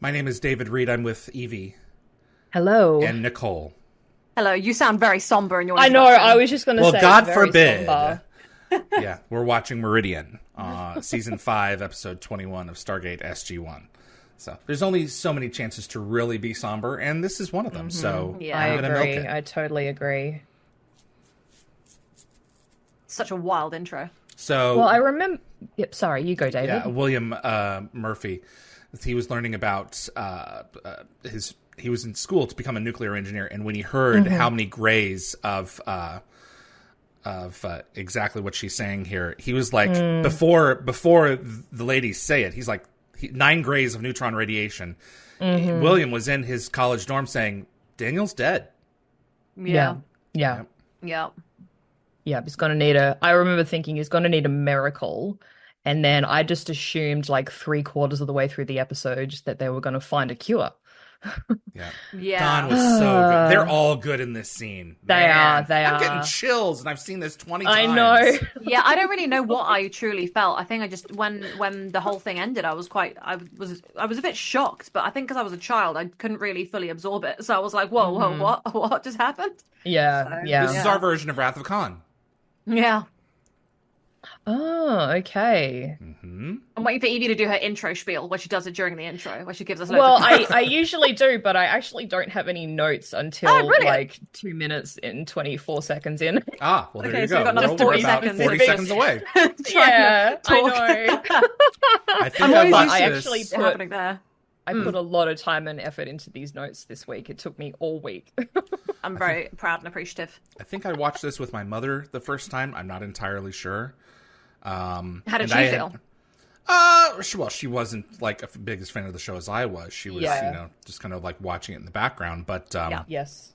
My name is David Reed. I'm with Evie Hello. and Nicole. Hello, you sound very somber in your I know, introduction. I was just going to Well, say. God it's very forbid. somber. Yeah, we're watching Meridian, season 5, episode 21 of Stargate SG1. So there's only so many chances to really be somber, and this is one of them. So Yeah. I I'm gonna milk agree. it. I totally agree. Such a wild intro. So Well, I remember. Yep, sorry, you go, David. yeah, William Murphy. He was learning about he was in school to become a nuclear engineer, and when he heard how many grays of exactly what she's saying here, he was like, before the ladies say it, he's like 9 grays of neutron radiation. William was in his college dorm saying, "Daniel's dead." Yeah. Yeah. Yeah. Yeah, he's going to need I remember thinking he's going to need a miracle. And then I just assumed like 3/4 of the way through the episode that they were going to find a cure. Yeah. Yeah. Don was so good. They're all good in this scene. They Man, are. I'm getting chills, and I've seen this 20 I times. know. Yeah, I don't really know what I truly felt. I think I just when the whole thing ended, I was a bit shocked, but I think because I was a child, I couldn't really fully absorb it. So I was like, "Whoa, what just happened?" Yeah, So, yeah. This is our version of Wrath of Khan. Yeah. Oh, okay. I'm waiting for Evie to do her intro spiel, where she does it during the intro, where she gives us Well, loads of I usually do, but I actually don't have any notes until brilliant. like 2 minutes and 24 seconds in. Ah, well, there Okay, you so go. we've got another We're 40 about seconds 40 in this. seconds away. Yeah, to talk. I know. I think I'm I always watched used I to this. actually What's put happening there. I put a lot of time and effort into these notes this week. It took me all week. I'm very proud and appreciative. I think I watched this with my mother the first time. I'm not entirely sure. How did and she I feel? Well, she wasn't like a biggest fan of the show as I was. She was, just kind of like watching it in the background. But Yeah. Yes.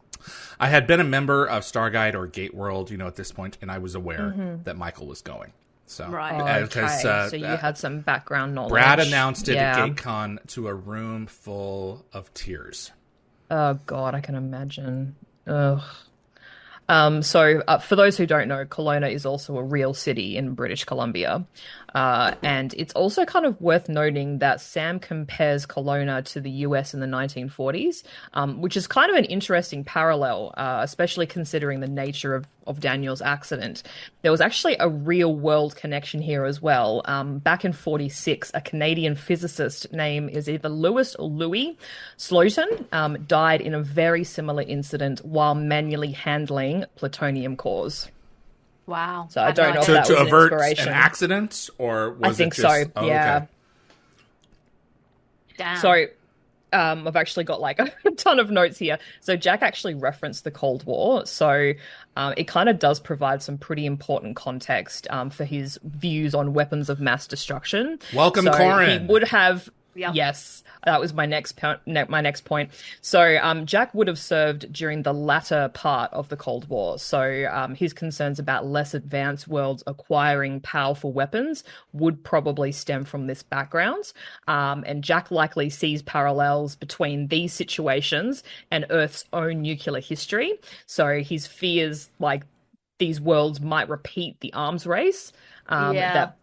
I had been a member of Stargate or Gate World, at this point, and I was aware that Michael was going. So, Right. because So you had some background knowledge. Brad announced it Yeah. at GateCon to a room full of tears. Oh God, I can imagine. Ugh. So for those who don't know, Kelowna is also a real city in British Columbia. And it's also kind of worth noting that Sam compares Kelowna to the US in the 1940s, which is kind of an interesting parallel, especially considering the nature of Daniel's accident. There was actually a real world connection here as well. Back in 46, a Canadian physicist named is either Louis or Louis Slotin died in a very similar incident while manually handling plutonium cores. Wow. So I don't know if To, that to was an avert inspiration. an accident, or was I think it just... so. Oh, Yeah. okay. Damn. So I've actually got like a ton of notes here. So Jack actually referenced the Cold War. So it kind of does provide some pretty important context for his views on weapons of mass destruction. Welcome, so Corin. He would have. Yep. Yes, that was my next point. So Jack would have served during the latter part of the Cold War. So his concerns about less advanced worlds acquiring powerful weapons would probably stem from this background. And Jack likely sees parallels between these situations and Earth's own nuclear history. So his fears, like these worlds might repeat the arms race that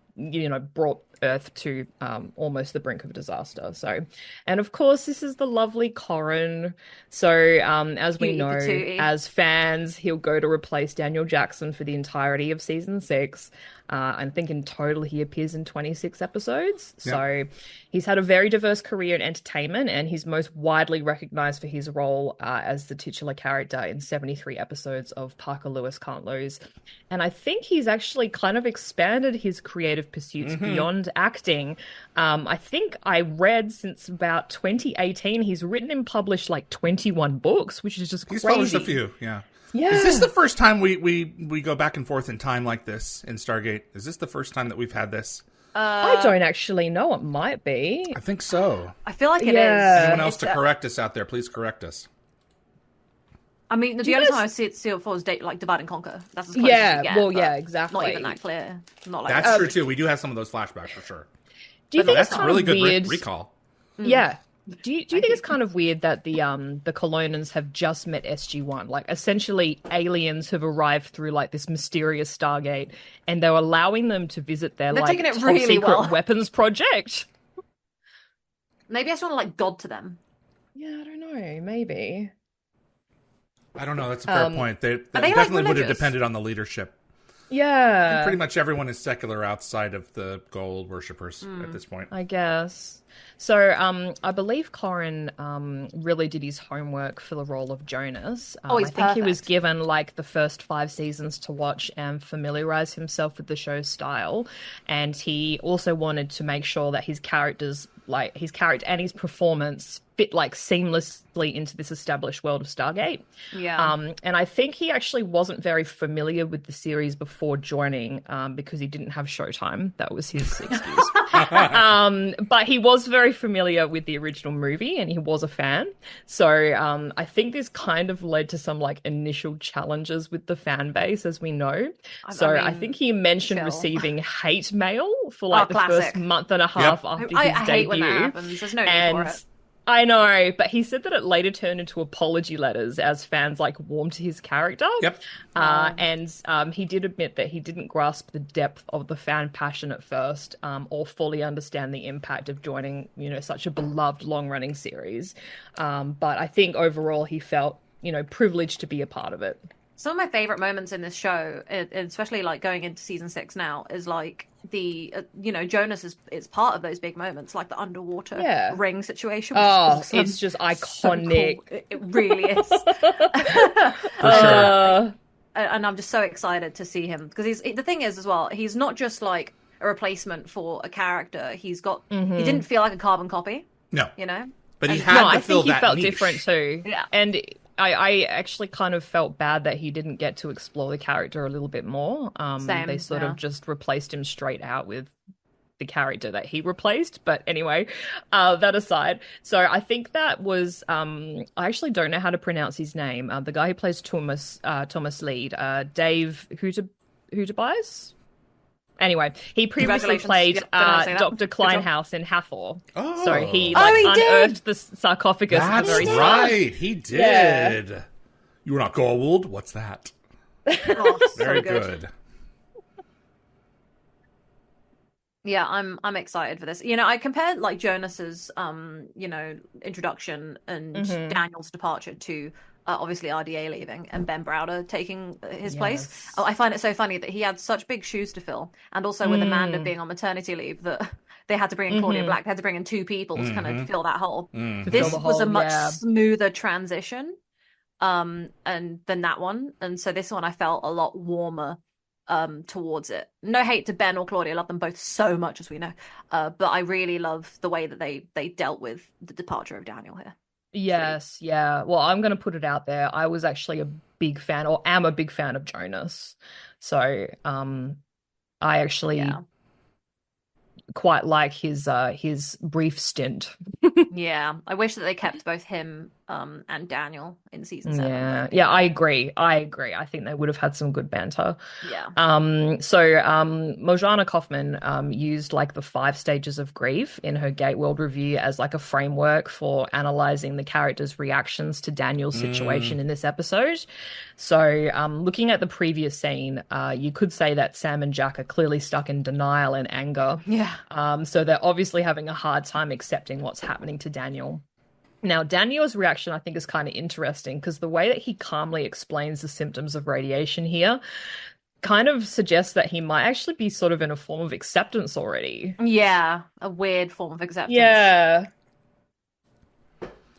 brought Earth to almost the brink of disaster. So, and of course, this is the lovely Corin. So, as we Cutie know, patootie. as fans, he'll go to replace Daniel Jackson for the entirety of season 6. I think in total he appears in 26 episodes. Yep. So he's had a very diverse career in entertainment, and he's most widely recognized for his role as the titular character in 73 episodes of Parker Lewis Can't Lose. And I think he's actually kind of expanded his creative pursuits beyond acting. I think I read since about 2018 he's written and published like 21 books, which is just He's crazy. published a few, yeah. Yeah. Is this the first time we go back and forth in time like this in Stargate? Is this the first time that we've had this? I don't actually know. It might be. I think so. I feel like it is. Yeah. Anyone else It's, to correct us out there, please correct us. I mean, the you only guys- time I see it before is Divide and Conquer. That's as close as Yeah, you get, well, but yeah, exactly. Not even that clear. Not like That's true, too. We do have some of those flashbacks, for sure. Do you think That's it's a kind really of good weird? recall. Yeah. Do you think it's kind of weird that the Colonans have just met SG1? Like, essentially, aliens have arrived through like this mysterious Stargate, and they're allowing them to visit their They're like taking it top really secret well. weapons project. Maybe I just want to like God to them. Yeah, I don't know. Maybe. I don't know. That's a fair point. They they, definitely like, would have religious? depended on the leadership. Yeah. Pretty much everyone is secular outside of the gold worshippers at this point. I guess. So, I believe Corin really did his homework for the role of Jonas. He's I think he was perfect. given like the first 5 seasons to watch and familiarize himself with the show's style, and he also wanted to make sure that his characters, like his character and his performance, fit like seamlessly into this established world of Stargate. Yeah. And I think he actually wasn't very familiar with the series before joining, because he didn't have Showtime. That was his excuse. But he was very familiar with the original movie and he was a fan. So I think this kind of led to some like initial challenges with the fan base, as we know. I think he mentioned receiving hate mail for like the first month and a half after his I debut. hate when that happens. There's no need for it. I know, but he said that it later turned into apology letters as fans like warmed to his character. Yep. And he did admit that he didn't grasp the depth of the fan passion at first, or fully understand the impact of joining, such a beloved long-running series. But I think overall he felt, privileged to be a part of it. Some of my favorite moments in this show, especially like going into season 6 now, is like the Jonas is part of those big moments, like the underwater ring situation. It's just iconic. So cool. It really is. For sure. And I'm just so excited to see him, because the thing is as well, he's not just like a replacement for a character. He's got he didn't feel like a carbon copy. No. But he No, had to I fill think he that felt niche. different too. Yeah. And I actually kind of felt bad that he didn't get to explore the character a little bit more. Same, they sort of just replaced him straight out with the character that he replaced. But anyway, that aside. So I think that was, I actually don't know how to pronounce his name. The guy who plays Thomas Lead, Dave Hutebise? Anyway, he previously played Dr. Kleinhaus in Hathor. Oh. So he he unearthed the sarcophagus at the That's very start. right. He did. Yeah. You were not gold? What's that? Oh, Very so good. Yeah, I'm excited for this. I compared like Jonas's introduction and Daniel's departure to obviously RDA leaving and Ben Browder taking his place. Oh, I find it so funny that he had such big shoes to fill, and also with Amanda being on maternity leave, that they had to bring in Claudia Black. They had to bring in 2 people to kind of fill that hole. This was a much smoother transition and than that one, and so this one I felt a lot warmer towards it. No hate to Ben or Claudia, I love them both so much, as we know, but I really love the way that they dealt with the departure of Daniel here. Yes, yeah. Well, I'm going to put it out there. I was actually a big fan, or am a big fan of Jonas. So, I actually quite like his brief stint. Yeah, I wish that they kept both him and Daniel in season 7. Yeah, I agree. I think they would have had some good banter. Yeah. Mojana Kaufman used like the 5 stages of grief in her Gate World review as like a framework for analyzing the characters' reactions to Daniel's situation in this episode. So, looking at the previous scene, you could say that Sam and Jack are clearly stuck in denial and anger. Yeah. So they're obviously having a hard time accepting what's happening to Daniel. Now, Daniel's reaction, I think, is kind of interesting because the way that he calmly explains the symptoms of radiation here kind of suggests that he might actually be sort of in a form of acceptance already. Yeah, a weird form of acceptance. Yeah.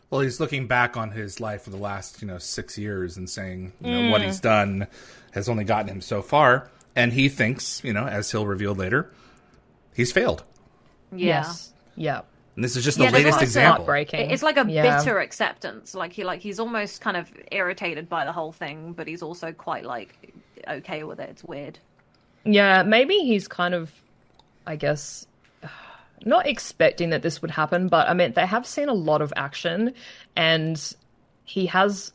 Well, he's looking back on his life for the last, 6 years and saying, what he's done has only gotten him so far. And he thinks, as he'll reveal later, he's failed. Yeah. Yes. Yeah. And this is just the latest example. It's like a bitter acceptance. Like he's almost kind of irritated by the whole thing, but he's also quite like okay with it. It's weird. Yeah, maybe he's kind of, I guess, not expecting that this would happen, but I mean, they have seen a lot of action, and he has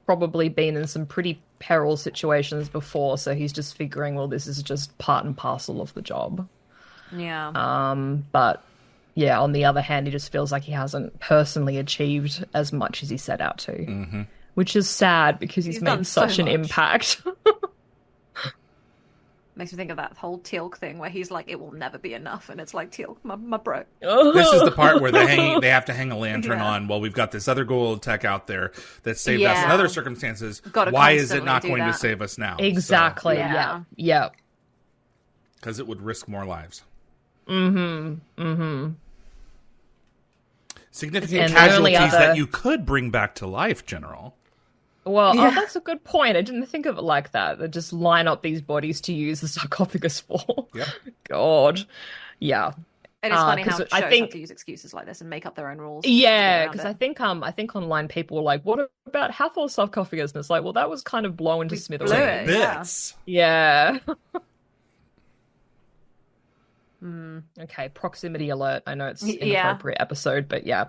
probably been in some pretty peril situations before, so he's just figuring, well, this is just part and parcel of the job. Yeah. But yeah, on the other hand, he just feels like he hasn't personally achieved as much as he set out to, which is sad because he's made such an impact. Makes me think of that whole Teal'c thing where he's like, it will never be enough. And it's like, Teal'c, my bro. This is the part where they have to hang a lantern Yeah. on. Well, we've got this other gold tech out there that saved us in Yeah. other circumstances. Gotta Why is it constantly not do going to that. save us now? Exactly. Yeah. Yeah. Because it would risk more lives. Significant And the only casualties other- that you could bring back to life, General. Well, Yeah. that's a good point. I didn't think of it like that. They just line up these bodies to use the sarcophagus for. Yep. God. Yeah. It is funny how 'cause shows I have think- to use excuses like this and make up their own rules. Yeah, around because it. I think online people were like, "What about Hathal's sarcophagus?" And it's like, well, that was kind of blown to We smithereens. blew it. Bits. Yeah. Okay, proximity alert. I know it's an Yeah. inappropriate episode, but yeah.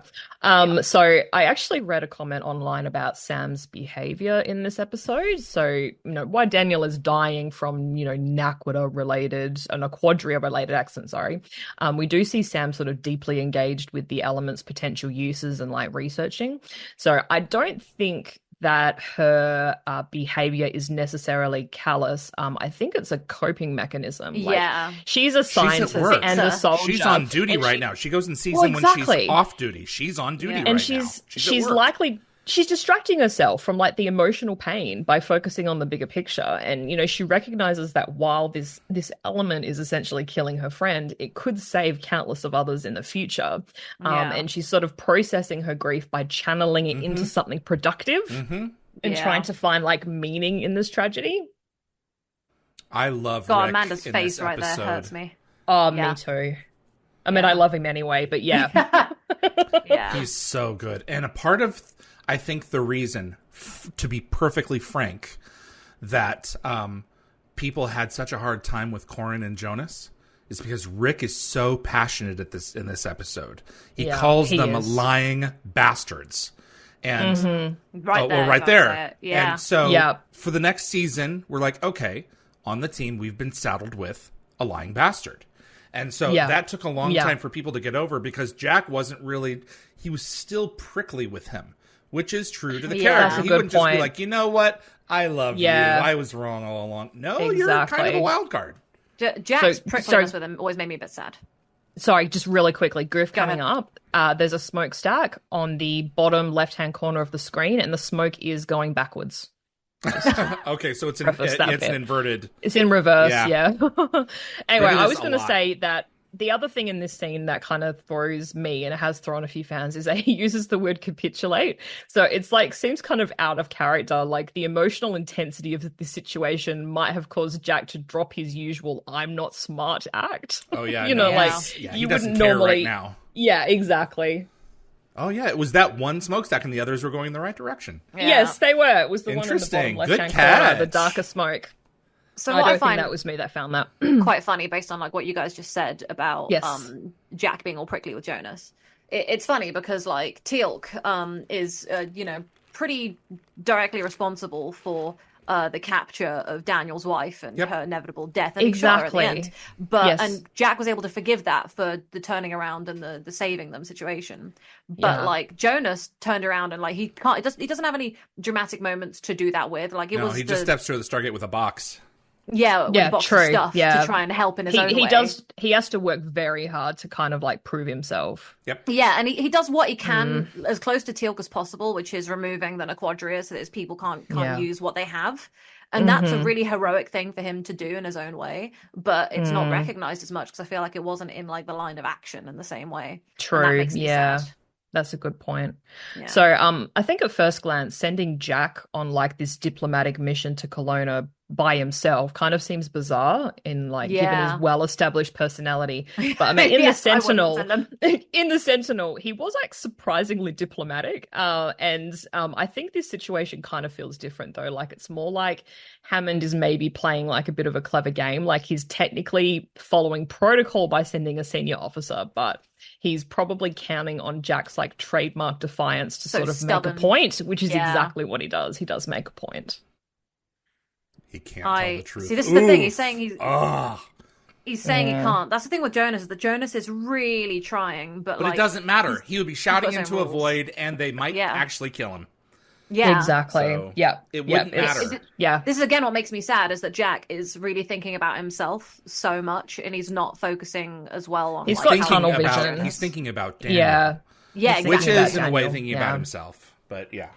So I actually read a comment online about Sam's behavior in this episode. So, why Daniel is dying from, Naquadah related, a Quadria related accident, sorry. We do see Sam sort of deeply engaged with the element's potential uses and like researching. So I don't think that her behavior is necessarily callous. I think it's a coping mechanism. Yeah. She's a scientist work. and a soldier. She's on duty and right now. She goes and sees Well, him when exactly. she's off duty. She's on duty Yeah. right And now. she's at work. likely she's distracting herself from like the emotional pain by focusing on the bigger picture. And she recognizes that while this element is essentially killing her friend, it could save countless of others in the future. Yeah. And she's sort of processing her grief by channeling it into something productive and Yeah. trying to find like meaning in this tragedy. I love God, Rick Amanda's in face this right there episode. hurts me. Oh, Yeah. me too. I mean, I love him anyway, but yeah. Yeah. He's so good. And a part of, I think, the reason, to be perfectly frank, that people had such a hard time with Corin and Jonas is because Rick is so passionate in this episode. He calls them is. lying bastards. And Right there. right gotta there. say it. Yeah. And so Yeah. for the next season, we're like, okay, on the team, we've been saddled with a lying bastard. And so Yeah. that took a long Yeah. time for people to get over because Jack wasn't really, he was still prickly with him, which is true to the Yeah. character. That's a He good wouldn't just be point. like, you know what? I love Yeah. you. I was wrong all along. No, you're kind of Exactly. a wild card. Jack's So- prickliness with him always made me a bit sad. Sorry, just really quickly, Griff Go coming ahead. up. There's a smokestack on the bottom left-hand corner of the screen, and the smoke is going backwards. Okay, so it's Preface that an bit. inverted. It's in reverse, Yeah. yeah. Anyway, It I is was a going to lot. say that the other thing in this scene that kind of throws me, and it has thrown a few fans, is that he uses the word capitulate. So it's like, seems kind of out of character. Like the emotional intensity of the situation might have caused Jack to drop his usual "I'm not smart" act. Oh, yeah. You no, know, like, he you doesn't wouldn't care normally- right now. Yeah, exactly. Oh, yeah. It was that one smokestack and the others were going in the right direction. Yeah. Yes, they were. It was the one in the Interesting. bottom Good left-hand corner, the catch. darker smoke. So I what don't I think find that was me that found that. quite funny based on like what you guys just said about Yes. Jack being all prickly with Jonas. It's funny because like Teal'c is pretty directly responsible for the capture of Daniel's wife and Yep. her inevitable death, and he shot her at the Exactly. end. But Yes. and Jack was able to forgive that for the turning around and the saving them situation. But Yeah. like Jonas turned around and like he can't. He doesn't have any dramatic moments to do that with. Like it No, was he the, just steps through the Stargate with a box. with Yeah, a box true. of stuff Yeah. to try and help in his own He way. does. He has to work very hard to kind of like prove himself. Yeah, and he does what he can Mm-hmm. as close to Teal'c as possible, which is removing the Quadria so that his people can't Yeah. use what they have. And that's a Mhm. really heroic thing for him to do in his own way, but it's not Mm. recognized as much because I feel like it wasn't in like the line of action in the same way. And that True. makes me Yeah. sad. That's a good point. Yeah. So, I think at first glance, sending Jack on like this diplomatic mission to Kelowna by himself kind of seems bizarre in like given Yeah. his well-established personality. But I mean, in Yes, the I wouldn't Sentinel, send him. in the Sentinel, he was like surprisingly diplomatic. And I think this situation kind of feels different though. Like it's more like Hammond is maybe playing like a bit of a clever game. Like he's technically following protocol by sending a senior officer, but he's probably counting on Jack's like trademark defiance to So sort of stubborn. make a point, which is Yeah. exactly what he does. He does make a point. He can't tell the I truth. see. This is the thing. Oof. He's saying Ah. he's saying Yeah. he can't. That's the thing with Jonas is that Jonas is really trying, but But like it doesn't matter. He would be shouting got his into own a rules. void, and they might Yeah. actually kill him. Yeah. Exactly. So Yeah. it wouldn't matter. Yeah. This is again what makes me sad is that Jack is really thinking about himself so much, and he's not focusing as well on He's like got how tunnel he- vision. He's thinking about Daniel. Yeah. Yeah, He's Which thinking exactly. about is, in a way, Daniel. thinking about himself. But yeah.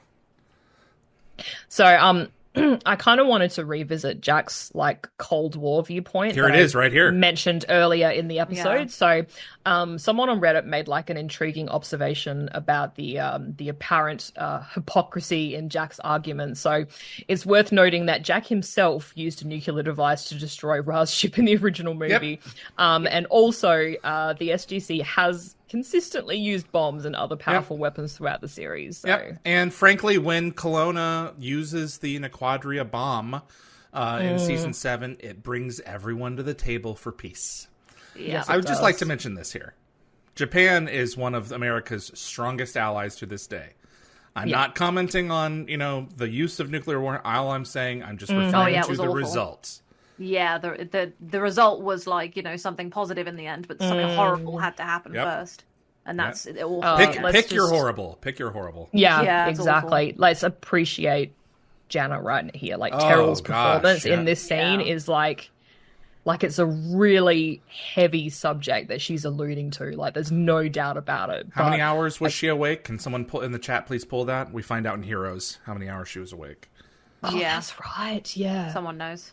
So, I kind of wanted to revisit Jack's like Cold War viewpoint. Here it is, right here. Mentioned earlier in the episode. Yeah. So, someone on Reddit made like an intriguing observation about the apparent hypocrisy in Jack's argument. So, it's worth noting that Jack himself used a nuclear device to destroy Ra's ship in the original movie, and also the SGC has consistently used bombs and other powerful weapons throughout the series. So. Yep. And frankly, when Kelowna uses the Nequadria bomb in season 7, it brings everyone to the table for peace. Yeah. I would just like to mention this here. Japan is one of America's strongest allies to this day. I'm not commenting on, the use of nuclear war. All I'm saying, I'm just referring to the awful. results. Yeah, the result was like, something positive in the end, but something horrible had to happen first. And that's awful. Pick your horrible. Pick your horrible. Yeah, it's exactly. awful. Let's appreciate Janet right here. Like Terrell's performance in this scene is like it's a really heavy subject that she's alluding to. Like there's no doubt about it. How many hours was she awake? Can someone pull in the chat, please pull that? We find out in Heroes how many hours she was awake. Oh, that's right. Yeah. Someone knows.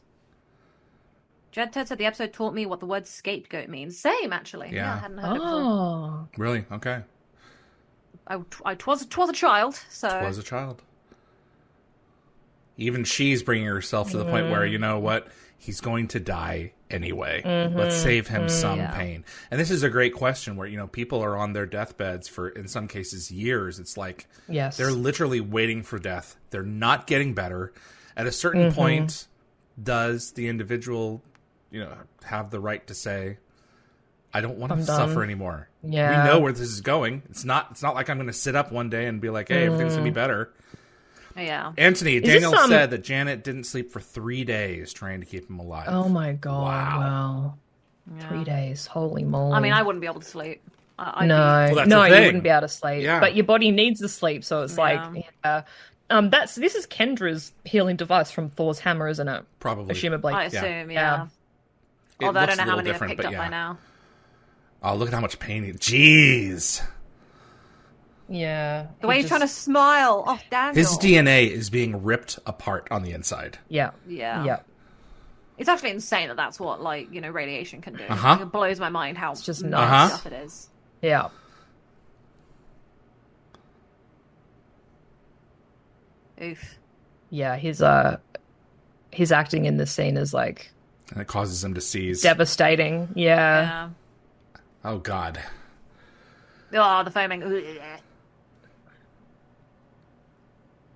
Jed Ted said the episode taught me what the word scapegoat means. Same, actually. Yeah, I hadn't heard it before. Really? Okay. I twas a child, so... Was a child. Even she's bringing herself to the point where, you know what? He's going to die anyway. Let's save him some pain. And this is a great question where, people are on their deathbeds for, in some cases, years. It's like they're literally waiting for death. They're not getting better. At a certain point, does the individual, have the right to say, I don't want to suffer anymore. Yeah. We know where this is going. It's not like I'm going to sit up one day and be like, hey, everything's going to be better. Yeah. Anthony, Daniel said that Janet didn't sleep for 3 days trying to keep him alive. Oh my God. Wow. Yeah. 3 days. Holy moly. I mean, I wouldn't be able to sleep. No, Well, that's no, the you thing. wouldn't be able to sleep. Yeah. But your body needs the sleep, so it's like, this is Kendra's healing device from Thor's hammer, isn't it? Probably. Assumably. I assume, yeah. Although I don't know how many I've picked up by now. Oh, look at how much pain Jeez. Yeah. The way he's trying to smile. Oh, Daniel. His DNA is being ripped apart on the inside. Yeah. Yeah. Yeah. It's actually insane that that's what, radiation can do. Uh-huh. Like, it blows my mind how just nuts nuts. stuff it is. Yeah. Oof. Yeah, his acting in this scene is like And it causes him to seize. devastating. Yeah. Yeah. Oh, God. Oh, the foaming.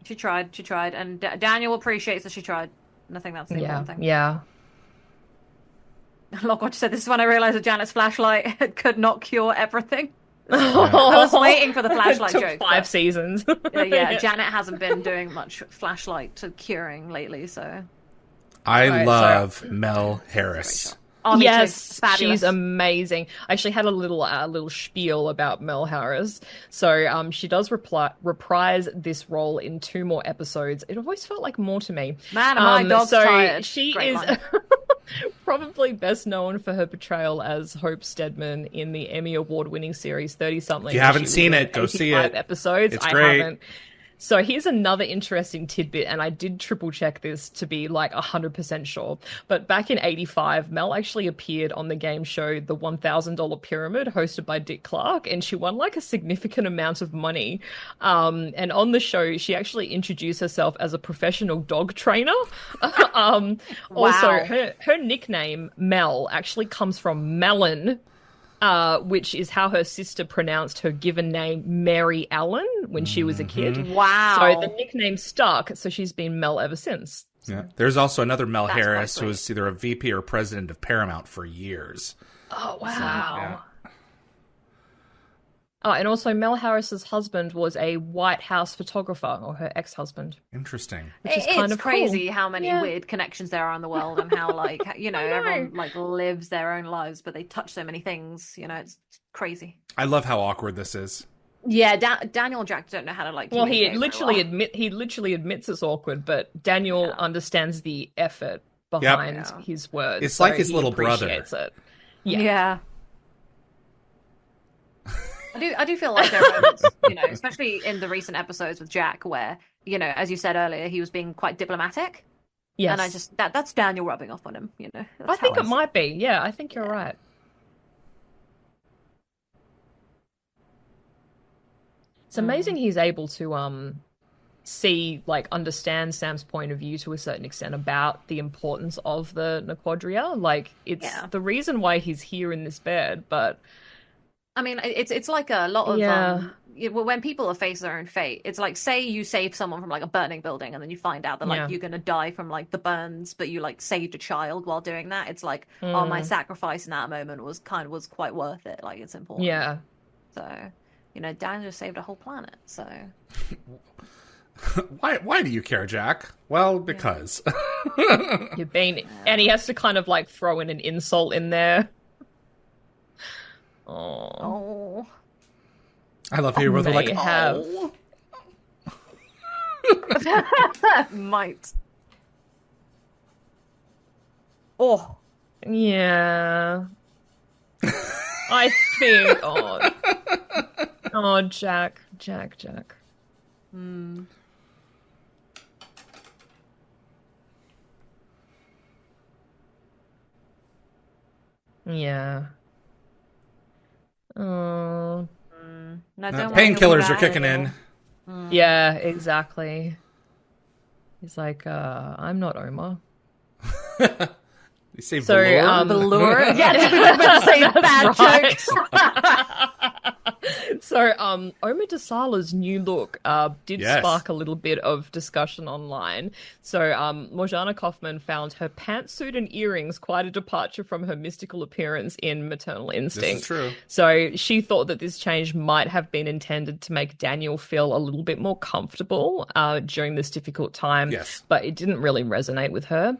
She tried. And Daniel appreciates that she tried. And I think that's the important thing. Yeah. Lockwatch said, this is when I realised that Janet's flashlight could not cure everything. I was waiting for the flashlight Took joke. 5 seasons. Yeah, Janet hasn't been doing much flashlight to curing lately, so... I love Mel Harris. Oh, me Yes, too. Fabulous. she's amazing. I actually had a little spiel about Mel Harris. So she does reprise this role in 2 more episodes. It always felt like more to me. Man, my dog's tired. She Great is line. probably best known for her portrayal as Hope Stedman in the Emmy Award-winning series 30-something. If you haven't seen it, go see it. Episodes. It's I great. haven't. So here's another interesting tidbit, and I did triple check this to be like 100% sure. But back in '85, Mel actually appeared on the game show The $1,000 Pyramid, hosted by Dick Clark, and she won like a significant amount of money. And on the show, she actually introduced herself as a professional dog trainer. Also, her nickname Mel actually comes from Melon. Which is how her sister pronounced her given name, Mary Ellen, when she was a kid. Wow. So the nickname stuck, so she's been Mel ever since. Yeah. There's also another Mel That's Harris quite who was either a VP or president of Paramount for years. Oh, wow. Yeah. Oh, and also Mel Harris's husband was a White House photographer, or her ex-husband. Interesting. Which is kind It's of crazy cool. how many weird connections there are in the world, and how everyone lives their own lives, but they touch so many things. It's crazy. I love how awkward this is. Yeah, Daniel and Jack don't know how to like Well, he communicate very well. literally admits it's awkward, but Daniel Yeah. understands the effort Yep. behind Yeah. his words, It's so like his he little brother. appreciates it. Yeah. Yeah. I do feel like there are moments, especially in the recent episodes with Jack, where, as you said earlier, he was being quite diplomatic. Yes. And I just that's Daniel rubbing off on him, I That's think how it might be. Yeah, I think you're Yeah. right. It's amazing he's able to see, like, understand Sam's point of view to a certain extent about the importance of the Nequadria. Like, it's Yeah. the reason why he's here in this bed, but I mean, it's like a lot of Yeah. when people are faced their own fate, it's like, say you save someone from like a burning building, and then you find out that like Yeah. you're gonna die from like the burns, but you like saved a child while doing that. It's like, oh, my sacrifice in that moment was quite worth it. Like, it's important. yeah. So, Dan just saved a whole planet. So Why do you care, Jack? Well, because. You've been, and he has to kind of like throw in an insult in there. Oh, I love how you're both like, May have. oh. might. Oh, Yeah. I think. Oh, Jack. Yeah. Oh. no, don't worry, Painkillers he'll are be kicking back. in. Yeah, exactly. He's like, I'm not Omar. You say So, velour? Velour? Yeah, I was about to say bad Right. jokes. So, Omar Dasala's new look did Yes. spark a little bit of discussion online. So, Morjana Kaufman found her pantsuit and earrings quite a departure from her mystical appearance in Maternal Instinct. This is true. So, she thought that this change might have been intended to make Daniel feel a little bit more comfortable during this difficult time. Yes. But it didn't really resonate with her.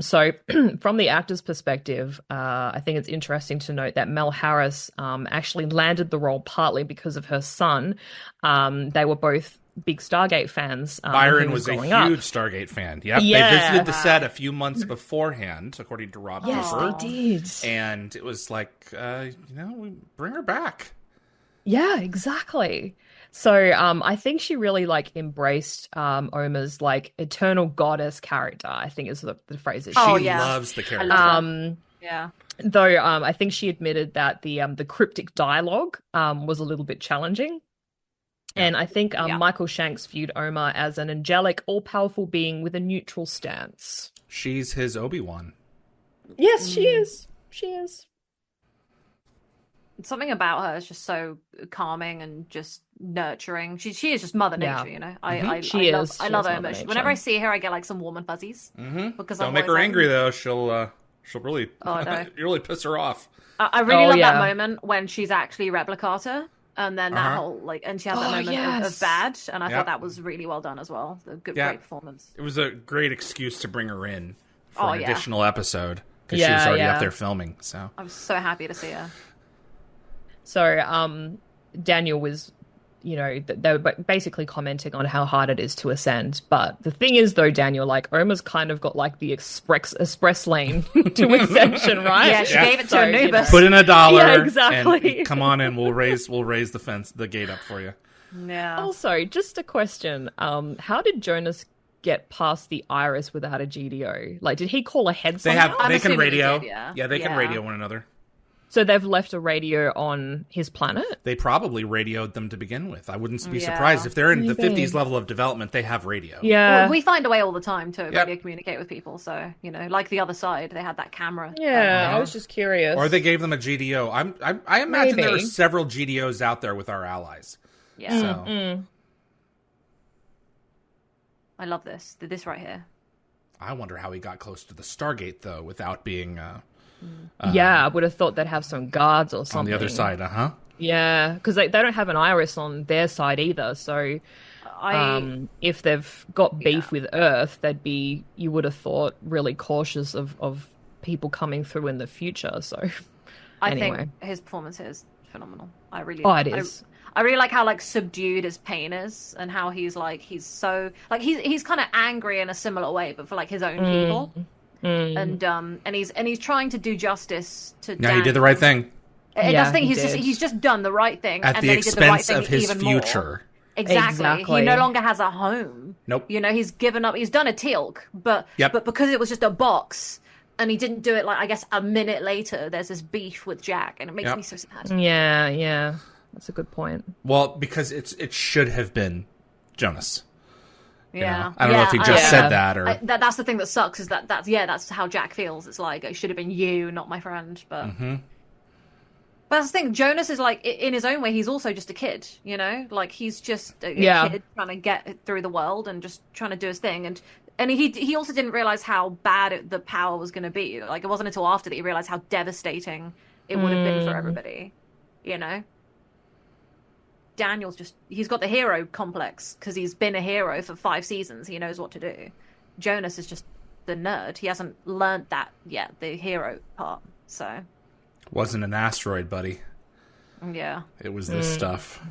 So, from the actor's perspective, I think it's interesting to note that Mel Harris actually landed the role partly because of her son. They were both big Stargate fans. Byron was a growing huge up. Stargate fan. Yep. Yeah. They visited the set a few months beforehand, according to Rob Yes, Cooper. they did. And it was like, we bring her back. Yeah, exactly. So I think she really like embraced Omar's like eternal goddess character, I think is the phrase that Oh, She yeah. loves the I character. love that. Yeah. though I think she admitted that the cryptic dialogue was a little bit challenging. And I think Yeah. Michael Shanks viewed Omar as an angelic, all-powerful being with a neutral stance. She's his Obi-Wan. Yes, she is. She is. Something about her is just so calming and just nurturing. She is just Mother Yeah. Nature, She I love, is. I She love is Oma. Mother Nature. Whenever I see her, I get like some warm and fuzzies. Mm-hmm. Because Don't I'm make her always like, angry, though. She'll really, Oh, no. you really piss her off. I really Oh, love yeah. that moment when she's actually Replicata, and then that whole like, and she has that Oh, moment of yes. bad, and I Yeah. thought that was really well done as well. A good, Yeah. great performance. It was a great excuse to bring her in for Oh, an yeah. additional episode because she was Yeah, already yeah. up there filming. So I was so happy to see her. So Daniel was, they were basically commenting on how hard it is to ascend. But the thing is, though, Daniel, like Omar's kind of got like the express lane to ascension, right? Yeah, she Yeah. gave it to So, Anubis. put in $1. Yeah, exactly. And come on in. We'll raise the gate up for you. Yeah. Also, just a question: how did Jonas get past the iris without a GDO? Like, did he call ahead They somehow? have. They can assuming he radio. did, yeah. Yeah, they can Yeah. radio one another. So they've left a radio on his planet? They probably radioed them to begin with. I wouldn't be Yeah. surprised if they're in the Maybe. 50s level of development. They have radio. Yeah. Well, we find a way all the time to Yep. radio communicate with people. So, like the other side, they had that camera. Yeah, I was just curious. Or they gave them a GDO. I imagine there are Maybe. several GDOs out there with our allies. Yeah. So I love this. This right here. I wonder how he got close to the Stargate though, without being Yeah, I would have thought they'd have some guards or something. on the other side. Yeah, because they don't have an iris on their side either. So if they've got beef with Earth, you would have thought, really cautious of people coming through in the future. So I anyway. think his performance here is phenomenal. I really. Oh, it is. I really like how like subdued his pain is, and how he's so like he's kind of angry in a similar way, but for like his own people. And he's trying to do justice to Now Dan. he did the right thing. And that's the thing, he he's just done the right thing, at and the then he did the right expense thing of his even future. more. Exactly. He no longer has a home. Nope. You know, he's given up. He's done a teal'c, but because it was just a box, and he didn't do it like I guess a minute later. There's this beef with Jack, and it makes me so sad. Yeah, that's a good point. Well, because it should have been Jonas. Yeah, you know? I don't know if he just said that or that's the thing that sucks is that's how Jack feels. It's like it should have been you, not my friend. But but that's the thing. Jonas is like in his own way. He's also just a kid, you know. Like he's just a kid trying to get through the world and just trying to do his thing. And he also didn't realize how bad the power was going to be. Like it wasn't until after that he realized how devastating it would have been for everybody, you know. Daniel's he's got the hero complex because he's been a hero for 5 seasons. He knows what to do. Jonas is just the nerd. He hasn't learned that yet, the hero part. So wasn't an asteroid, buddy. Yeah. It was this stuff.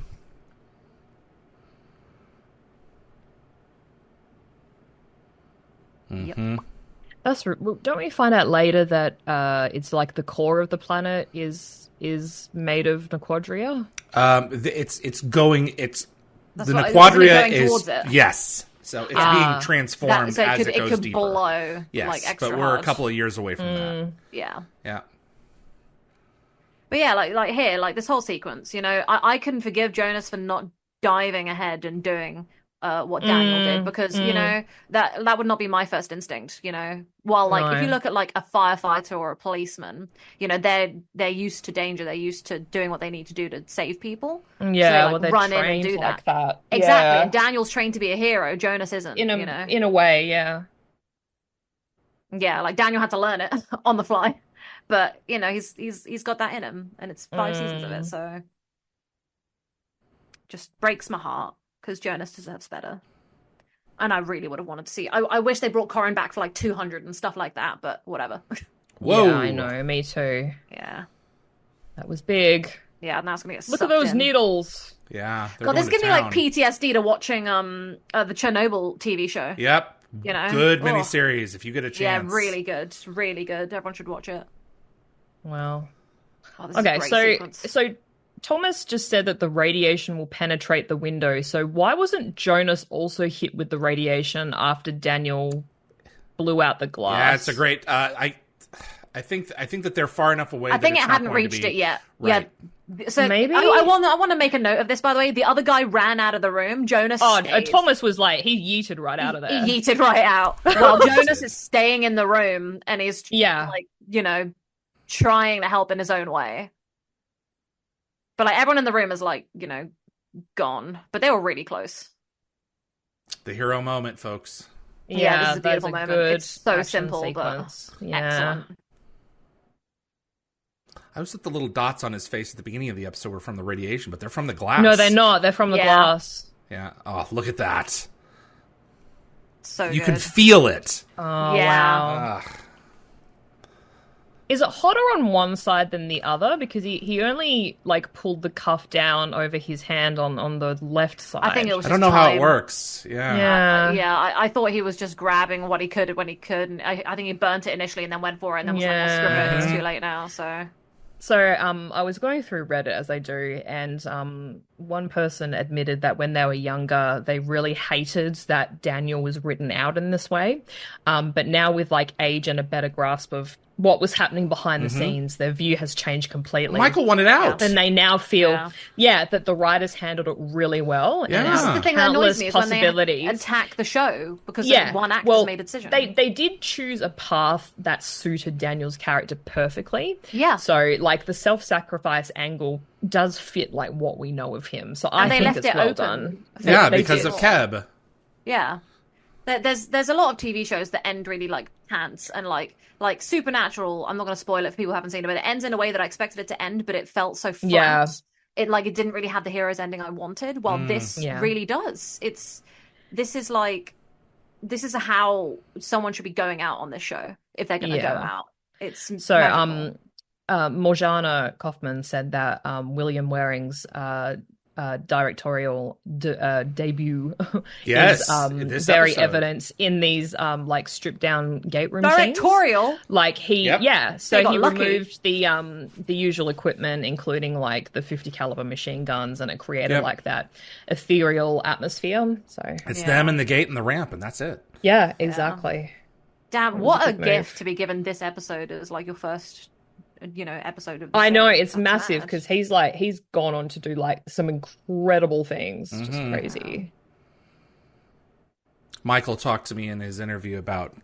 Yep. Don't we find out later that it's like the core of the planet is made of Nequadria? It's going. The Nequadria is yes. So it's being transformed so as it goes could deeper. Blow, yes, like extra but we're hard. a couple of years away from that. Yeah. Yeah. But yeah, like here, like this whole sequence, you know, I can forgive Jonas for not diving ahead and doing what Daniel did because you know that would not be my first instinct, you know. While like if you look at like a firefighter or a policeman, you know, they're used to danger, they're used to doing what they need to do to save people. Yeah, so they, like, well, they're run in trained and do like that. that. Exactly. Yeah. And Daniel's trained to be a hero. Jonas isn't. In a you know? in a way, yeah. Yeah, like Daniel had to learn it on the fly, but you know he's got that in him, and it's 5 seasons of it, so just breaks my heart because Jonas deserves better. And I really would have wanted to see. I wish they brought Corin back for like 200 and stuff like that, but whatever. Whoa! Yeah, I know, me too. Yeah, that was big. Yeah, and that's gonna get. Look at those needles. Yeah, God, this gives me like PTSD to watching the Chernobyl TV show. Yep. You know, good miniseries if you get a chance. Yeah, really good, really good. Everyone should watch it. Wow. Oh, okay, so Thomas just said that the radiation will penetrate the window. So why wasn't Jonas also hit with the radiation after Daniel blew out the glass? Yeah, it's a great. I think that they're far enough away. I think it hadn't reached it yet. Right. Yeah. So maybe I want to make a note of this. By the way, the other guy ran out of the room. Jonas. Thomas was like he yeeted right out of there. He yeeted right out. While Jonas is staying in the room and he's like you know trying to help in his own way. But like everyone in the room is like you know gone. But they were really close. The hero moment, folks. Yeah, this is a beautiful moment. It's so simple, sequence. But excellent. I was at the little dots on his face at the beginning of the episode were from the radiation, but they're from the glass. No, they're not. They're from the glass. Yeah. Oh, look at that. So you good. can feel it. Oh, wow. Is it hotter on one side than the other? Because he only like pulled the cuff down over his hand on the left side. I think it was. I don't know how it works. Yeah. I thought he was just grabbing what he could when he could. And I think he burnt it initially and then went for it and then was like, "Well, screw it, it's too late now." So I was going through Reddit as I do, and one person admitted that when they were younger, they really hated that Daniel was written out in this way. But now with like age and a better grasp of what was happening behind the scenes, their view has changed completely. Michael wanted out. And they now feel, that the writers handled it really well. Yeah. This is the thing that annoys me is when they possibilities. attack the show because one actor's made a decision. They did choose a path that suited Daniel's character perfectly. Yeah. So, like, the self-sacrifice angle does fit, like, what we know of him. So I think it's well done. Yeah, because of Keb. Yeah. There's a lot of TV shows that end really like pants and like Supernatural. I'm not going to spoil it for people who haven't seen it, but it ends in a way that I expected it to end, but it felt so flat. Yeah. It didn't really have the hero's ending I wanted. While this really does. This is how someone should be going out on this show if they're going to go out. It's so magical. Morjana Kaufman said that William Waring's directorial debut Yes, is in this very episode. evident in these like stripped down gate room Directorial? scenes. Like Yep. so They got he lucky. removed the usual equipment, including like the 50 caliber machine guns, and it created Yep. like that ethereal atmosphere. So It's Yeah. them and the gate and the ramp, and that's it. yeah, exactly. Damn, was what a a good gift move. to be given this episode as like your first, episode of the I know show. it's That's massive mad. because he's gone on to do like some incredible things. Just crazy. Michael talked to me in his interview about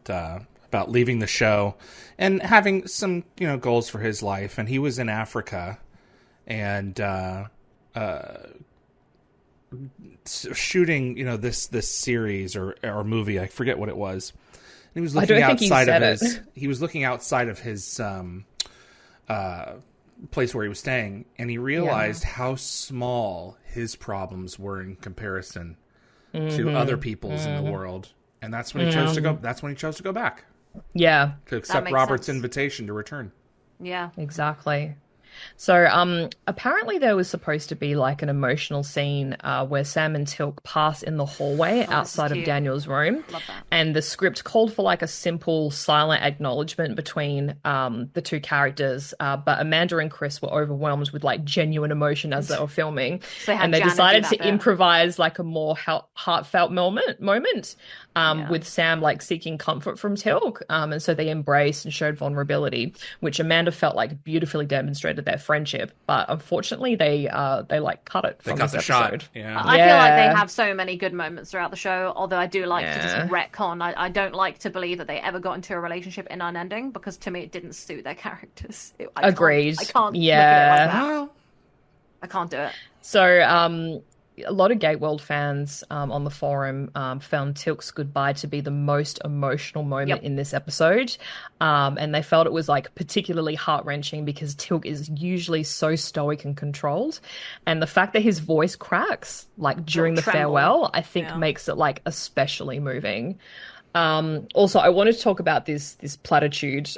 leaving the show and having some goals for his life, and he was in Africa and shooting this series or movie. I forget what it was. And he was looking outside of his. He was looking outside of his place where he was staying, and he realized how small his problems were in comparison to other people's in the world, and that's when he chose to go. That's when he chose to go back Yeah, to accept makes Robert's sense. invitation to return. Yeah. exactly. So, apparently there was supposed to be like an emotional scene where Sam and Tilk pass in the hallway outside of cute. Daniel's room. Love that. And the script called for like a simple silent acknowledgement between the two characters. But Amanda and Chris were overwhelmed with like genuine emotion as they were filming. So they had And they Janet decided do to that bit. improvise like a more heartfelt moment with Sam like seeking comfort from Tilk. And so they embraced and showed vulnerability, which Amanda felt like beautifully demonstrated their friendship. But unfortunately, they like cut it They from cut this the episode. shot. Yeah. I feel like Yeah. they have so many good moments throughout the show, although I do like to just Yeah. retcon. I don't like to believe that they ever got into a relationship in unending, because to me it didn't suit their characters. Agreed. I can't Yeah. look at it like that. Well, I can't do it. So, a lot of Gate World fans on the forum found Tilk's goodbye to be the most emotional moment Yep. in this episode. And they felt it was like particularly heart-wrenching because Tilk is usually so stoic and controlled. And the fact that his voice cracks like during the tremble. farewell, I think Yeah. makes it like especially moving. Also, I wanted to talk about this platitude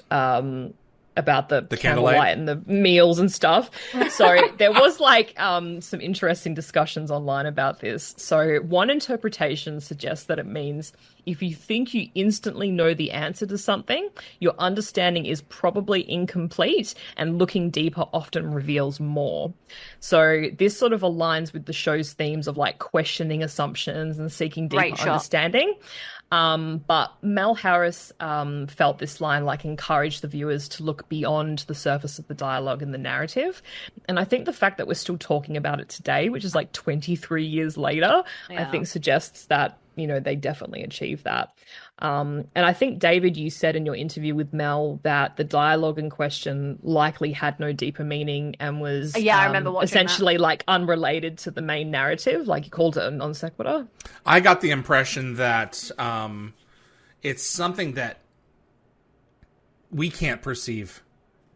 about the candlelight and the meals and stuff. So there was like some interesting discussions online about this. So one interpretation suggests that it means if you think you instantly know the answer to something, your understanding is probably incomplete, and looking deeper often reveals more. So this sort of aligns with the show's themes of like questioning assumptions and seeking deeper Great shot. understanding. But Mel Harris felt this line like encouraged the viewers to look beyond the surface of the dialogue and the narrative. And I think the fact that we're still talking about it today, which is like 23 years later, I Yeah. think suggests that, they definitely achieved that. And I think, David, you said in your interview with Mel that the dialogue in question likely had no deeper meaning and was Yeah, I remember watching essentially like unrelated to the main narrative. Like you called it a non sequitur. I got the impression that it's something that we can't perceive.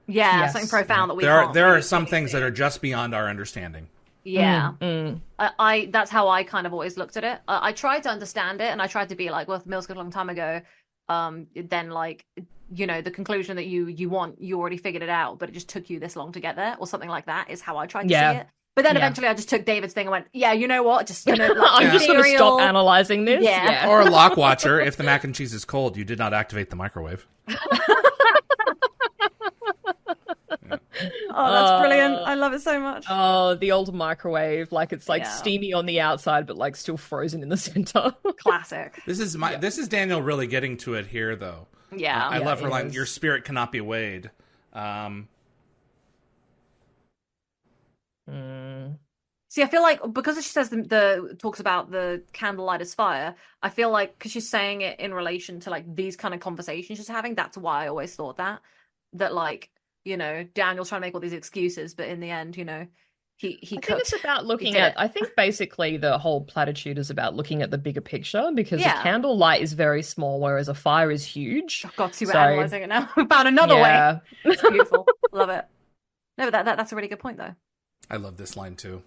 Yeah, Yes. something profound that we There can't are really some fully things see. that are just beyond our understanding. Yeah. Mm. I that's how I kind of always looked at it. I tried to understand it, and I tried to be like, well, if Mills a long time ago, then like, the conclusion that you want, you already figured it out, but it just took you this long to get there, or something like that is how I tried to Yeah. see it. But then Yeah. eventually I just took David's thing and went, yeah, you know what? Just, I'm just going to ethereal- stop analyzing this. Yeah. Or a lock watcher. If the mac and cheese is cold, you did not activate the microwave. Oh, that's brilliant. I love it so much. Oh, the old microwave, like it's like Yeah. steamy on the outside, but like still frozen in the center. Classic. This is Daniel really getting to it here, though. Yeah. I love her it line. is. Your spirit cannot be weighed. See, I feel like because she says the talks about the candlelight as fire, I feel like because she's saying it in relation to like these kind of conversations she's having, that's why I always thought that like, Daniel's trying to make all these excuses, but in the end, he I think cooked. it's about looking did at, it. I think basically the whole platitude is about looking at the bigger picture because Yeah. a candlelight is very small, whereas a fire is huge. Oh, God, see, we're So- analysing it now. We found another way. Yeah. It's beautiful. Love it. No, but that's a really good point, though. I love this line too.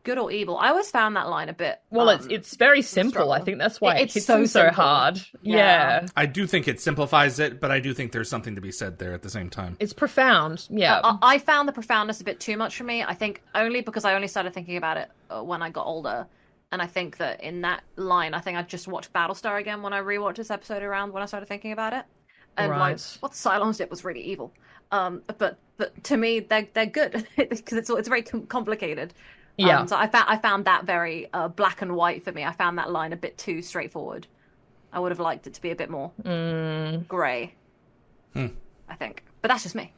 good or evil. I always found that line a bit. Well, it's very simple. I think that's why it hits him so hard. Yeah. I do think it simplifies it, but I do think there's something to be said there at the same time. It's profound. Yeah. I found the profoundness a bit too much for me. I think only because I only started thinking about it when I got older. And I think that in that line, I think I just watched Battlestar again when I rewatched this episode around when I started thinking about it. And like, what Cylons did was really evil. But to me, they're good because it's very complicated. Yeah. So I found that very black and white for me. I found that line a bit too straightforward. I would have liked it to be a bit more grey. I think, but that's just me.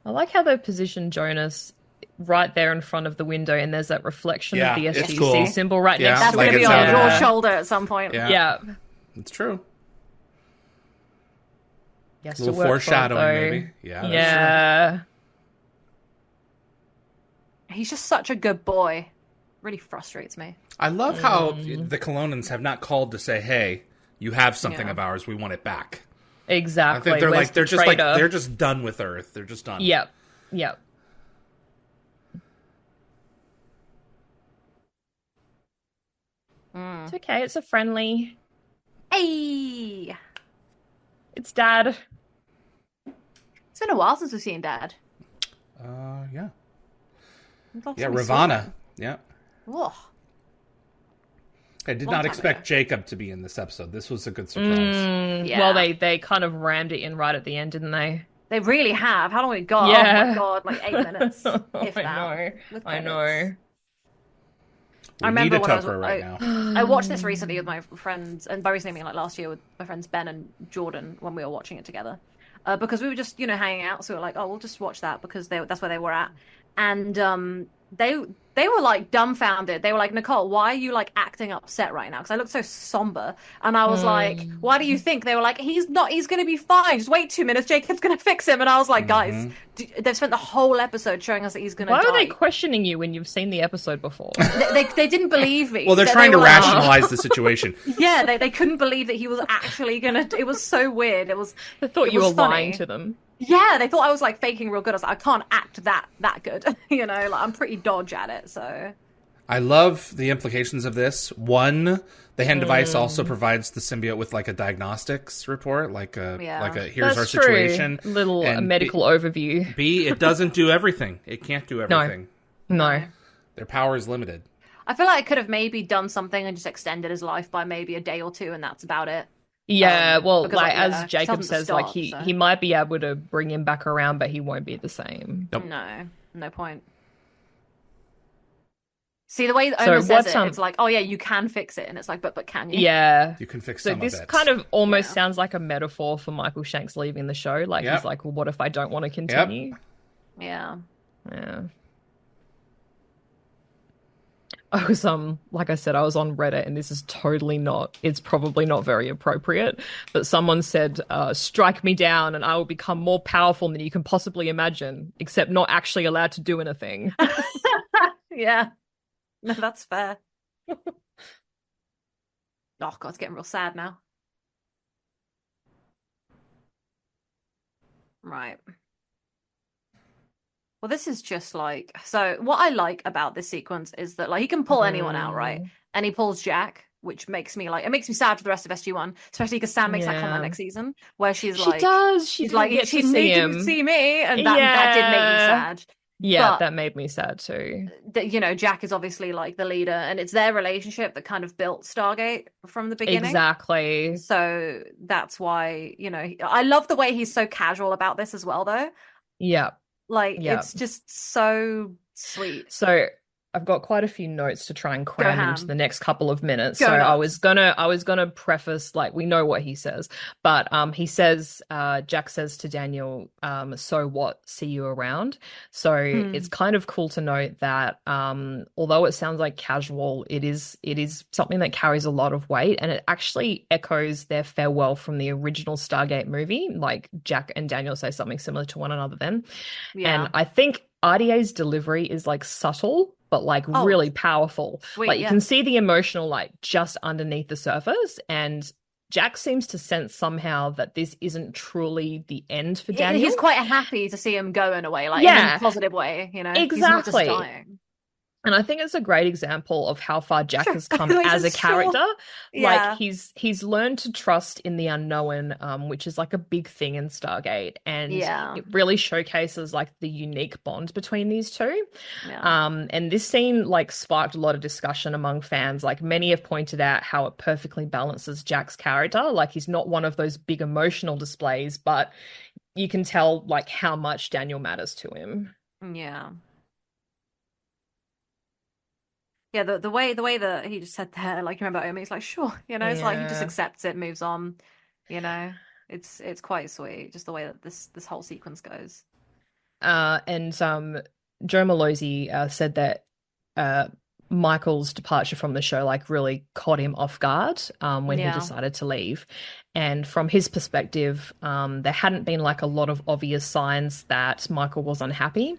I like how they position Jonas right there in front of the window, and there's that reflection of the SGC symbol right next to it. That's going to be on your shoulder at some point. Yeah. It's true. Yes, a little foreshadowing, maybe. Yeah. He's just such a good boy. Really frustrates me. I love how the Colonans have not called to say, "Hey, you have something of ours. We want it back." Exactly. I think they're just done with Earth. They're just done. Yep. It's okay. It's a friendly. Hey, it's Dad. It's been a while since we've seen Dad. Yeah. Ravana. Yeah. Ugh. I did not expect Jacob to be in this episode. This was a good surprise. Well, they kind of rammed it in right at the end, didn't they? They really have. How long we got? Yeah. Oh my god, like 8 minutes. I know. I remember when I watched this recently with my friends, and by recently I mean like last year with my friends Ben and Jordan when we were watching it together. Because we were just, hanging out, so we were like, oh, we'll just watch that because that's where they were at. And they were like dumbfounded. They were like, Nicole, why are you like acting upset right now? Because I looked so somber. And I was like, why do you think? They were like, he's going to be fine. Just wait 2 minutes. Jacob's going to fix him. And I was like, guys, they've spent the whole episode showing us that he's going to die. Why are they questioning you when you've seen the episode before? they didn't believe me. Well, they're trying to rationalize the situation. Yeah, they couldn't believe that he was actually going to... It was so weird. They thought you were lying to them. Yeah, they thought I was like faking real good. I was like, I can't act that good. Like I'm pretty dodge at it, so. I love the implications of this. One, the hand device also provides the symbiote with like a diagnostics report, like a here's our situation. Little medical overview. B, it doesn't do everything. It can't do everything. No. Their power is limited. I feel like it could have maybe done something and just extended his life by maybe a day or two, and that's about it. Yeah, well, like as Jacob says, like he might be able to bring him back around, but he won't be the same. Nope. No point. See, the way Oma says it, it's like, oh yeah, you can fix it, and it's like, but can you? Yeah, you can fix. So this kind of almost sounds like a metaphor for Michael Shanks leaving the show. Like he's like, well, what if I don't want to continue? Yeah. I was like I said, I was on Reddit, and this is it's probably not very appropriate, but someone said, strike me down and I will become more powerful than you can possibly imagine, except not actually allowed to do anything. Yeah. No, that's fair. Oh god, it's getting real sad now. Right. Well, this is just like... So, what I like about this sequence is that, like, he can pull anyone out, right? And he pulls Jack, which makes me, like... It makes me sad for the rest of SG1, especially because Sam makes that comment next season, where she's like... She does! She's like, she needed to see me, and that did make me sad. Yeah, but that made me sad too. Jack is obviously, like, the leader, and it's their relationship that kind of built Stargate from the beginning. Exactly. So, that's why, I love the way he's so casual about this as well, though. Yeah. It's just so sweet. So I've got quite a few notes to try and cram into the next couple of minutes. I was gonna preface, like, we know what he says, but he says, Jack says to Daniel, so what, see you around. So it's kind of cool to note that although it sounds like casual, it is something that carries a lot of weight, and it actually echoes their farewell from the original Stargate movie. Like Jack and Daniel say something similar to one another then. And I think RDA's delivery is like subtle, but like really powerful. Sweet, like you can see the emotional like just underneath the surface, and Jack seems to sense somehow that this isn't truly the end for Daniel. He's quite happy to see him go in a way, like in a positive way, Exactly. He's not just dying. And I think it's a great example of how far Jack Sure. has come He as a says, sure. character. Like Yeah. he's learned to trust in the unknown, which is like a big thing in Stargate, and Yeah. it really showcases like the unique bond between these two. Yeah. And this scene like sparked a lot of discussion among fans. Like many have pointed out how it perfectly balances Jack's character. Like he's not one of those big emotional displays, but you can tell like how much Daniel matters to him. Yeah. Yeah, the way that he just said there, like, you remember Omi, he's like, sure, it's like he just Yeah. accepts it, moves on, you know. It's quite sweet, just the way that this whole sequence goes. And Joe Malozzi said that uh, Michael's departure from the show like really caught him off guard when he Yeah. decided to leave. And from his perspective, there hadn't been like a lot of obvious signs that Michael was unhappy.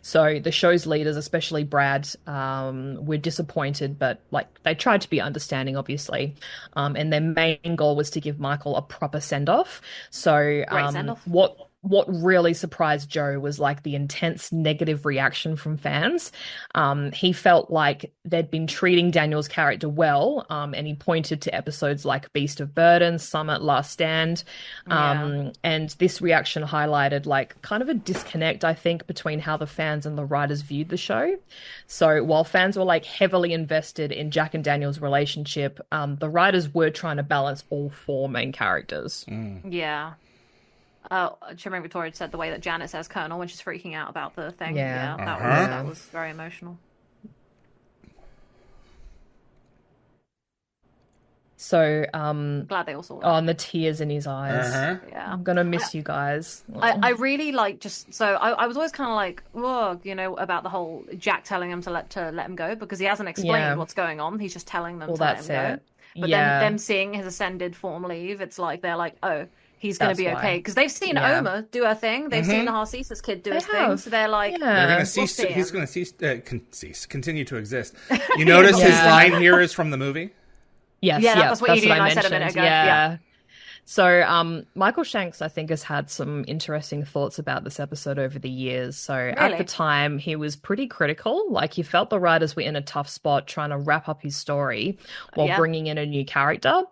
So the show's leaders, especially Brad, were disappointed, but like they tried to be understanding, obviously. And their main goal was to give Michael a proper send off. So Great send off. what really surprised Joe was like the intense negative reaction from fans. He felt like they'd been treating Daniel's character well, and he pointed to episodes like Beast of Burden, Summit, Last Stand. Yeah. And this reaction highlighted like kind of a disconnect, I think, between how the fans and the writers viewed the show. So while fans were like heavily invested in Jack and Daniel's relationship, the writers were trying to balance all four main characters. Yeah. Shimmering Victoria said the way that Janet says Colonel when she's freaking out about the thing. Yeah. Yeah, Uh-huh. that was very emotional. So, Glad they all saw that. on the tears in his eyes. Uh-huh. Yeah. I'm gonna miss you guys. I really like just so I was always kind of like, whoa, about the whole Jack telling him to let him go because he hasn't explained Yeah. what's going on. He's just telling them Well, to let that's him go. it. But Yeah. then them seeing his ascended form leave, it's like they're like, oh, he's going to That's be why. okay because they've seen Yeah. Oma do her thing. They've seen the Harcesis kid do They his thing, have. so they're like, Yeah. They're going to We'll cease. see He's him. going to continue to exist. You notice his Yeah. line here is from the movie. Yes, Yeah, yeah, that's what you did, what and I said a minute mentioned. ago. Yeah. So, Michael Shanks, I think, has had some interesting thoughts about this episode over the years. So, at the Really? time, he was pretty critical. Like, he felt the writers were in a tough spot trying to wrap up his story while Yeah. bringing in a new character.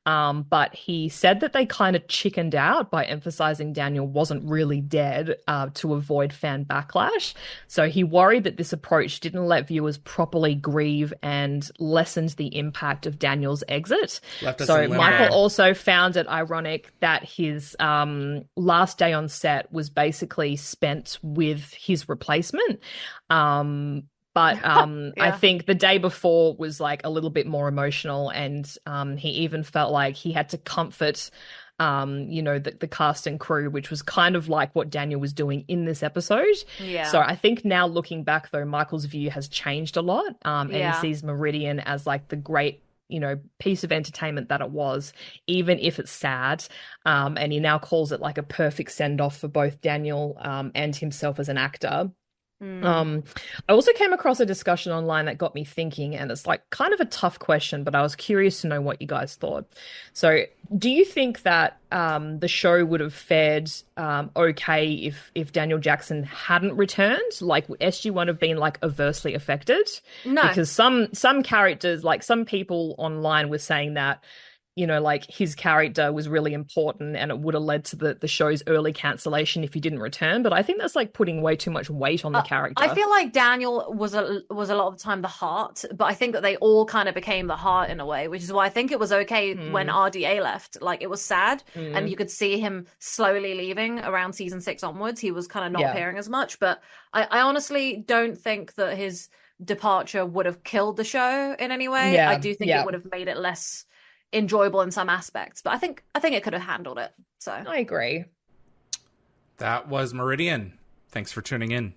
But he said that they kind of chickened out by emphasizing Daniel wasn't really dead to avoid fan backlash. So, he worried that this approach didn't let viewers properly grieve and lessened the impact of Daniel's exit. Left us So, in limbo. Michael also found it ironic that his last day on set was basically spent with his replacement. But I Yeah. think the day before was like a little bit more emotional, and he even felt like he had to comfort, the cast and crew, which was kind of like what Daniel was doing in this episode. Yeah. So I think now looking back, though, Michael's view has changed a lot, and he Yeah. sees Meridian as like the great piece of entertainment that it was, even if it's sad. And he now calls it like a perfect send off for both Daniel and himself as an actor. I also came across a discussion online that got me thinking, and it's like kind of a tough question, but I was curious to know what you guys thought. So, do you think that the show would have fared okay if Daniel Jackson hadn't returned? Like, would SG1 have been like adversely affected? No. Because some characters, like some people online, were saying that like his character was really important and it would have led to the show's early cancellation if he didn't return. But I think that's like putting way too much weight on the character. I feel like Daniel was a lot of the time the heart, but I think that they all kind of became the heart in a way, which is why I think it was okay when RDA left. Like, it was sad, and you could see him slowly leaving around season 6 onwards. He was kind of not appearing as much, but I honestly don't think that his departure would have killed the show in any way. Yeah, I do think yeah. it would have made it less enjoyable in some aspects, but I think it could have handled it. So I agree. That was Meridian. Thanks for tuning in.